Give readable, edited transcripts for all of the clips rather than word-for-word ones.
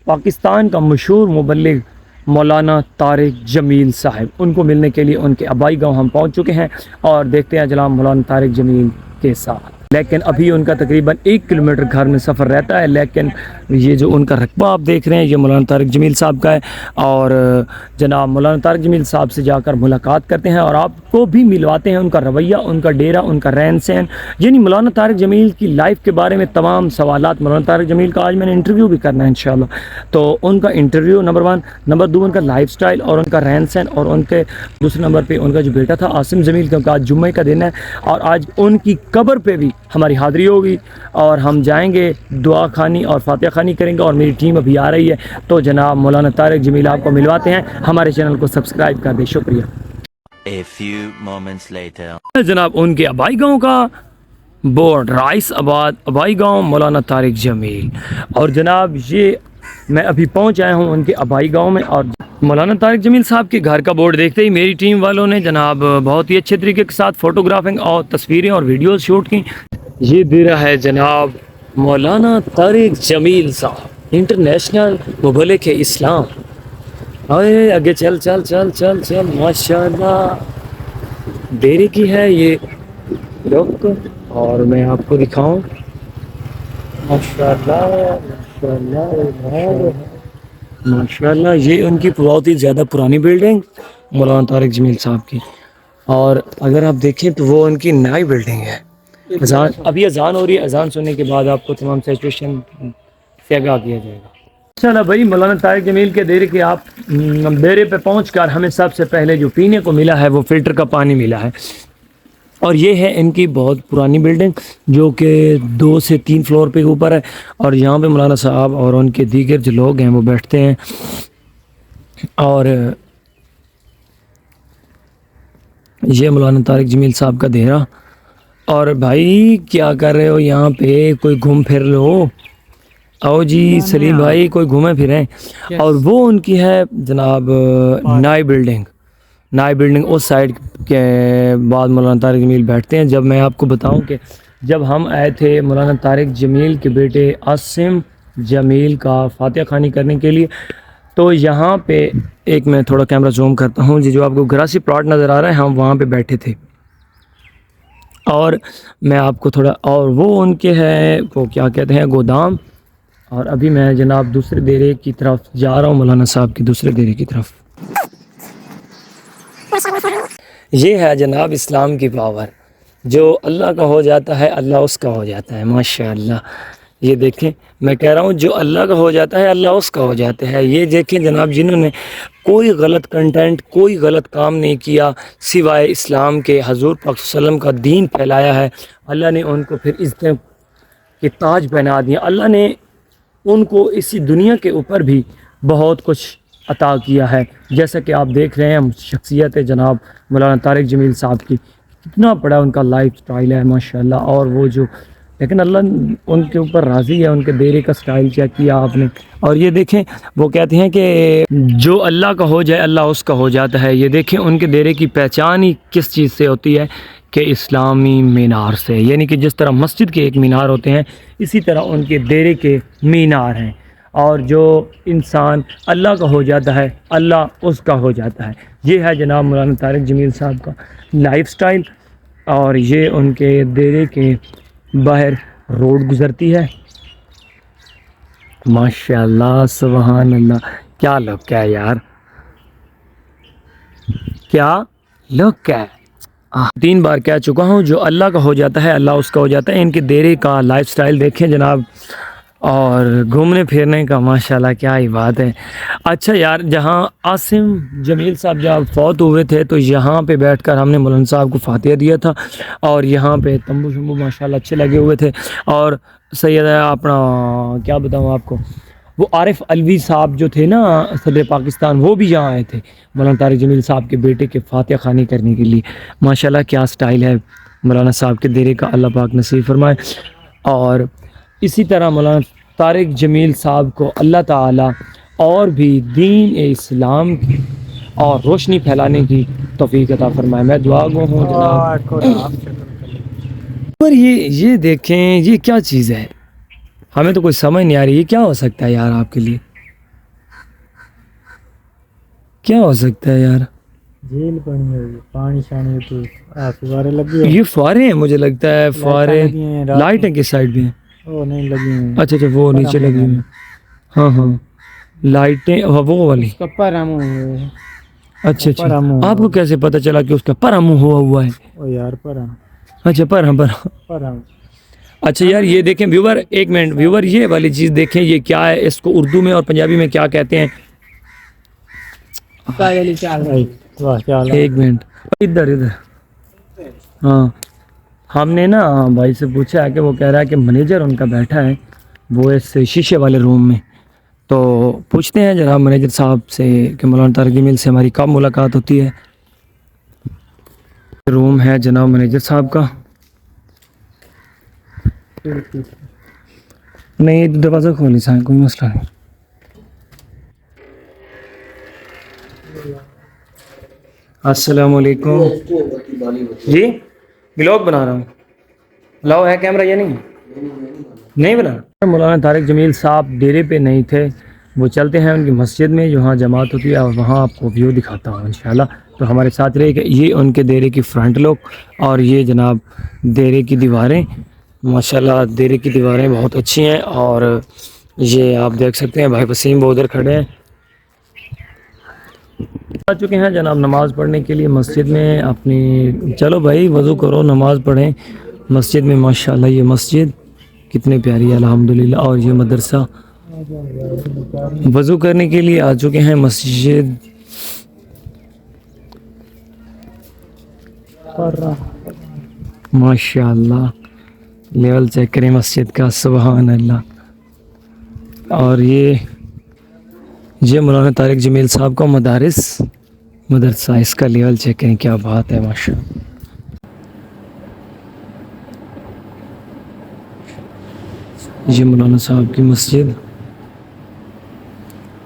پاکستان کا مشہور مبلغ مولانا طارق جمیل صاحب، ان کو ملنے کے لیے ان کے آبائی گاؤں ہم پہنچ چکے ہیں اور دیکھتے ہیں جناب مولانا طارق جمیل کے ساتھ۔ لیکن ابھی ان کا تقریباً 1 کلومیٹر گھر میں سفر رہتا ہے، لیکن یہ جو ان کا رقبہ آپ دیکھ رہے ہیں یہ مولانا طارق جمیل صاحب کا ہے، اور جناب مولانا طارق جمیل صاحب سے جا کر ملاقات کرتے ہیں اور آپ کو بھی ملواتے ہیں ان کا رویہ، ان کا ڈیرہ، ان کا رہن سہن، یعنی مولانا طارق جمیل کی لائف کے بارے میں تمام سوالات۔ مولانا طارق جمیل کا آج میں نے انٹرویو بھی کرنا ہے انشاءاللہ، تو ان کا انٹرویو نمبر 1، نمبر 2 ان کا لائف سٹائل اور ان کا رہن سہن، اور ان کے دوسرے نمبر پہ ان کا جو بیٹا تھا عاصم جمیل، کیونکہ آج جمعہ کا دن ہے اور آج ان کی قبر پہ بھی ہماری حاضری ہوگی اور ہم جائیں گے، دعا خوانی اور فاتحہ خوانی کریں گے، اور میری ٹیم ابھی آ رہی ہے، تو جناب مولانا طارق جمیل آپ کو ملواتے ہیں۔ ہمارے چینل کو سبسکرائب کر دیں، شکریہ۔ A few moments later. جناب ان کے آبائی گاؤں کا بورڈ، رائس آباد آبائی گاؤں مولانا طارق جمیل، اور جناب یہ میں ابھی پہنچ آیا ہوں ان کے آبائی گاؤں میں، اور مولانا طارق جمیل صاحب کے گھر کا بورڈ دیکھتے ہی میری ٹیم والوں نے جناب بہت ہی اچھے طریقے کے ساتھ فوٹوگرافنگ اور تصویریں اور ویڈیوز شوٹ کی۔ یہ ڈیرہ ہے جناب مولانا طارق جمیل صاحب، انٹرنیشنل مبلغ اسلام۔ آئے آگے چل چل چل چل چل، ماشاءاللہ ڈیرے کی ہے یہ لوگ، اور میں آپ کو دکھاؤں، ماشاءاللہ ماشاءاللہ ماشاءاللہ، یہ ان کی بہت ہی زیادہ پرانی بلڈنگ مولانا طارق جمیل صاحب کی، اور اگر آپ دیکھیں تو وہ ان کی نئی بلڈنگ ہے۔ اذان ابھی اذان ہو رہی ہے، اذان سننے کے بعد آپ کو تمام سچویشن سے آگاہ کیا جائے گا۔ چلو بھائی، مولانا طارق جمیل کے ڈیرے کے آپ ڈیرے پہ پہنچ کر ہمیں سب سے پہلے جو پینے کو ملا ہے وہ فلٹر کا پانی ملا ہے، اور یہ ہے ان کی بہت پرانی بلڈنگ جو کہ 2 سے 3 فلور پہ اوپر ہے، اور یہاں پہ مولانا صاحب اور ان کے دیگر جو لوگ ہیں وہ بیٹھتے ہیں۔ اور یہ مولانا طارق جمیل صاحب کا ڈیرہ، اور بھائی کیا کر رہے ہو یہاں پہ؟ کوئی گھوم پھر لو، آؤ جی سلیم بھائی، کوئی گھومے پھریں۔ اور وہ ان کی ہے جناب نئی بلڈنگ اس سائڈ کے بعد مولانا طارق جمیل بیٹھتے ہیں۔ جب میں آپ کو بتاؤں کہ جب ہم آئے تھے مولانا طارق جمیل کے بیٹے عاصم جمیل کا فاتحہ خوانی کرنے کے لیے، تو یہاں پہ ایک میں تھوڑا کیمرہ زوم کرتا ہوں جی، جو آپ کو گراسی پلاٹ نظر آ رہا ہے، ہم وہاں پہ بیٹھے تھے، اور میں آپ کو تھوڑا، اور وہ ان کے ہے وہ کیا کہتے ہیں گودام، اور ابھی میں جناب دوسرے ڈیرے کی طرف جا رہا ہوں، مولانا صاحب کی دوسرے ڈیرے کی طرف۔ یہ ہے جناب اسلام کی پاور، جو اللہ کا ہو جاتا ہے اللہ اس کا ہو جاتا ہے، ماشاءاللہ۔ یہ دیکھیں، میں کہہ رہا ہوں جو اللہ کا ہو جاتا ہے اللہ اس کا ہو جاتا ہے۔ یہ دیکھیں جناب، جنہوں نے کوئی غلط کنٹینٹ، کوئی غلط کام نہیں کیا سوائے اسلام کے، حضور پاک صلی اللہ علیہ وسلم کا دین پھیلایا ہے، اللہ نے ان کو پھر عزتیں کے تاج پہنا دیا، اللہ نے ان کو اسی دنیا کے اوپر بھی بہت کچھ عطا کیا ہے، جیسا کہ آپ دیکھ رہے ہیں شخصیت ہے جناب مولانا طارق جمیل صاحب کی، کتنا بڑا ان کا لائف سٹائل ہے ماشاءاللہ، اور وہ جو لیکن اللہ ان کے اوپر راضی ہے، ان کے ڈیرے کا سٹائل چیک کیا آپ نے، اور یہ دیکھیں وہ کہتے ہیں کہ جو اللہ کا ہو جائے اللہ اس کا ہو جاتا ہے۔ یہ دیکھیں ان کے ڈیرے کی پہچان ہی کس چیز سے ہوتی ہے کہ اسلامی مینار سے، یعنی کہ جس طرح مسجد کے ایک مینار ہوتے ہیں اسی طرح ان کے ڈیرے کے مینار ہیں، اور جو انسان اللہ کا ہو جاتا ہے اللہ اس کا ہو جاتا ہے۔ یہ ہے جناب مولانا طارق جمیل صاحب کا لائف سٹائل، اور یہ ان کے ڈیرے کے باہر روڈ گزرتی ہے، ماشاءاللہ سبحان اللہ، کیا لوگ کیا یار، کیا لوگ کیا 3 بار کہہ چکا ہوں، جو اللہ کا ہو جاتا ہے اللہ اس کا ہو جاتا ہے۔ ان کے ڈیرے کا لائف سٹائل دیکھیں جناب، اور گھومنے پھرنے کا ماشاءاللہ کیا ہی بات ہے۔ اچھا یار، جہاں عاصم جمیل صاحب جب فوت ہوئے تھے تو یہاں پہ بیٹھ کر ہم نے مولانا صاحب کو فاتحہ دیا تھا، اور یہاں پہ تمبو شمبو ماشاءاللہ اچھے لگے ہوئے تھے، اور سید اپنا کیا بتاؤں آپ کو، وہ عارف علوی صاحب جو تھے نا صدر پاکستان، وہ بھی یہاں آئے تھے مولانا طارق جمیل صاحب کے بیٹے کے فاتحہ خوانی کرنے کے لیے۔ ماشاءاللہ کیا سٹائل ہے مولانا صاحب کے ڈیرے کا، اللہ پاک نصیب فرمائے۔ اور اسی طرح مولانا طارق جمیل صاحب کو اللہ تعالی اور بھی دین اسلام کی اور روشنی پھیلانے کی توفیق عطا فرمائے، میں دعا گو ہوں جناب۔ پر یہ دیکھیں، یہ کیا چیز ہے، ہمیں تو کوئی سمجھ نہیں آ رہی، یہ کیا ہو سکتا ہے یار آپ کے لیے؟ کیا ہو سکتا ہے یار؟ جھیل بنی ہوئی ہے، پانی شانی تو فوارے لگے ہیں، یہ فوارے ہیں مجھے لگتا ہے، فوارے لگی ہیں رات لائٹیں کس سائڈ پہ ہیں؟ وہ نہیں لگی ہیں، اچھا اچھا وہ نیچے لگی ہوئی ہیں، ہاں ہاں لائٹیں وہ والی. اس کا پر ہم ہوئے ہیں، اچھا اچھا پرہم ہوا آپ کو کیسے پتا چلا کہ اس کا پرہم ہوا ہے؟ او یار پرہم اچھا پرہم. پرہم اچھا یار یہ دیکھیں ویور، ایک منٹ ویور، یہ والی چیز دیکھیں یہ کیا ہے، اس کو اردو میں اور پنجابی میں کیا کہتے ہیں؟ واہ کیا ایک منٹ ادھر ادھر. ہاں ہم نے نا بھائی سے پوچھا ہے کہ وہ کہہ رہا ہے کہ مینیجر ان کا بیٹھا ہے وہ اس شیشے والے روم میں، تو پوچھتے ہیں جناب مینیجر صاحب سے کہ مولانا طارق جمیل سے ہماری کب ملاقات ہوتی ہے. روم ہے جناب مینیجر صاحب کا. نہیں یہ دروازہ کھولی سائیں کوئی مسئلہ نہیں. السلام علیکم جی، ولاگ بنا رہا ہوں. لاؤ ہے کیمرہ یا نہیں بنا؟ مولانا طارق جمیل صاحب ڈیرے پہ نہیں تھے، وہ چلتے ہیں ان کی مسجد میں جہاں جماعت ہوتی ہے اور وہاں آپ کو ویو دکھاتا ہوں انشاءاللہ. تو ہمارے ساتھ رہے کہ یہ ان کے ڈیرے کی فرنٹ لک اور یہ جناب ڈیرے کی دیواریں، ماشاءاللہ ڈیرے کی دیواریں بہت اچھی ہیں. اور یہ آپ دیکھ سکتے ہیں بھائی وسیم وہ ادھر کھڑے ہیں، آ چکے ہیں جناب نماز پڑھنے کے لیے مسجد میں اپنی. چلو بھائی وضو کرو نماز پڑھیں مسجد میں. ماشاءاللہ یہ مسجد کتنے پیاری ہے الحمدللہ. اور یہ مدرسہ وضو کرنے کے لیے آ چکے ہیں مسجد. ماشاءاللہ لیول چیک کریں مسجد کا، سبحان اللہ. اور یہ مولانا طارق جمیل صاحب کا مدرسہ، اس کا لیول چیک کریں کیا بات ہے ماشاءاللہ. یہ مولانا صاحب کی مسجد،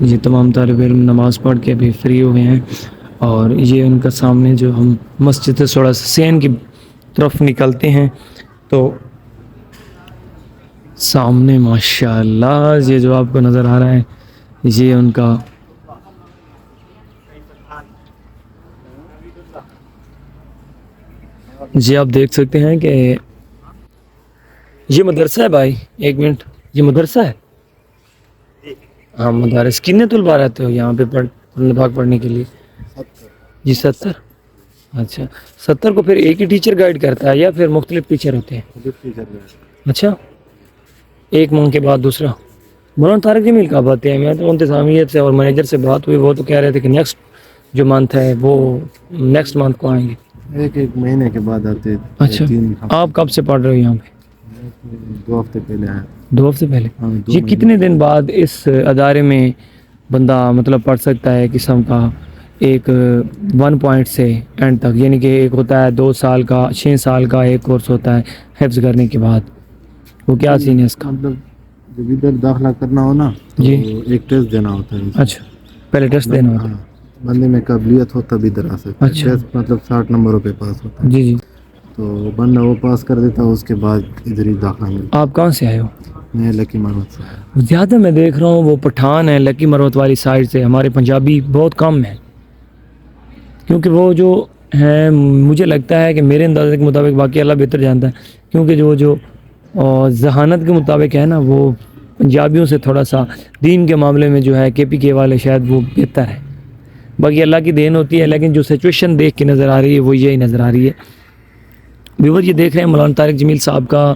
یہ تمام طالب علم نماز پڑھ کے ابھی فری ہوئے ہیں. اور یہ ان کا سامنے جو ہم مسجد سے تھوڑا سا سین کی طرف نکلتے ہیں تو سامنے ماشاءاللہ یہ جو آپ کو نظر آ رہا ہے یہ ان کا جی آپ دیکھ سکتے ہیں کہ یہ مدرسہ ہے. بھائی ایک منٹ، یہ مدرسہ ہے؟ ہاں مدارس کتنے طلباء رہتے ہو یہاں پہ پڑھنے کے لیے؟ جی 70. اچھا 70 کو پھر ایک ہی ٹیچر گائیڈ کرتا ہے یا پھر مختلف ٹیچر ہوتے ہیں؟ اچھا ایک منتھ کے بعد دوسرا. مولانا طارق جمیل کا بات ہے، میں تو انتظامیت سے اور مینیجر سے بات ہوئی، وہ تو کہہ رہے تھے کہ نیکسٹ جو منتھ ہے وہ نیکسٹ منتھ کو آئیں گے. ایک مہینے کے بعد آتے. اچھا آپ کب سے پڑھ رہے ہو یہاں پہ؟ 2 ہفتے پہلے آیا. 2 ہفتے پہلے. ہاں، 2 یہ مہینے. کتنے دن بعد اس ادارے میں بندہ مطلب پڑھ سکتا ہے قسم کا ایک 1 پوائنٹ سے اینڈ تک؟ یعنی کہ ایک ہوتا ہے 2 سال کا، 6 سال کا ایک کورس ہوتا ہے حفظ کرنے کے بعد، وہ کیا سین ہے اس کا؟ مطلب جب ادھر داخلہ کرنا ہو نا تو جی ایک ٹیسٹ دینا ہوتا ہے. اچھا پہلے ٹیسٹ دینا ہوتا ہے. ہاں، بندے میں قابلیت ہو تب ادھر آ سکتا ہے. اچھا. ٹیسٹ مطلب 60 نمبروں پہ پاس ہوتا ہے. جی جی. تو بندہ وہ پاس کر دیتا ہے، اس کے بعد ادھر ہی داخلہ ملتا آپ کہاں سے آئے ہو؟ ہے. میں لکی محمد سے. زیادہ میں دیکھ رہا ہوں وہ پٹھان ہے لکی مروت والی سائڈ سے، ہمارے پنجابی بہت کم ہیں. کیونکہ وہ جو ہیں مجھے لگتا ہے کہ میرے اندازے کے مطابق، باقی اللہ بہتر جانتا ہے، کیونکہ جو ذہانت کے مطابق ہے نا وہ پنجابیوں سے تھوڑا سا دین کے معاملے میں جو ہے KPK والے شاید وہ بہتر ہے. باقی اللہ کی دین ہوتی ہے، لیکن جو سچویشن دیکھ کے نظر آ رہی ہے وہ یہی نظر آ رہی ہے. ویور یہ دیکھ رہے ہیں مولانا طارق جمیل صاحب کا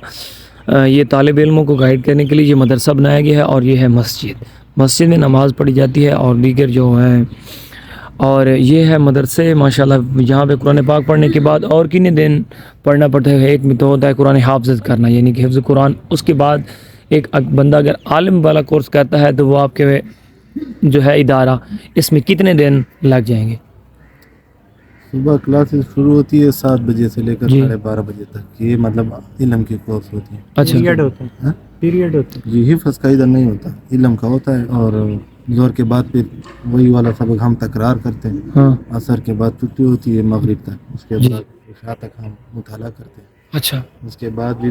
یہ طالب علموں کو گائیڈ کرنے کے لیے یہ مدرسہ بنایا گیا ہے. اور یہ ہے مسجد میں نماز پڑھی جاتی ہے اور دیگر جو ہیں. اور یہ ہے مدرسے ماشاءاللہ. یہاں پہ قرآن پاک پڑھنے کے بعد اور کتنے دن پڑھنا پڑتا ہے؟ ایک میں تو ہوتا ہے قرآن حافظ کرنا، یعنی کہ حفظ قرآن. اس کے بعد ایک بندہ اگر عالم والا کورس کرتا ہے تو وہ آپ کے جو ہے ادارہ، اس میں کتنے دن لگ جائیں گے؟ صبح کلاسز شروع ہوتی ہے 7 بجے سے لے کر جی. 12:30 بجے تک. یہ مطلب علم کی کورس ہوتی ہے. اچھا پیریڈ ہوتا ہے، ہاں؟ پیریڈ ہوتا ہے. جی حفظ کا ادھر نہیں ہوتا، علم کا ہوتا ہے. اور ظہر کے بعد پھر وہی والا سبق ہم تکرار کرتے ہیں. ہاں عصر کے بعد چھٹی ہوتی ہے مغرب تک. اس کے جی. بعد عشاء تک ہم مطالعہ کرتے ہیں. اچھا اس کے بعد بھی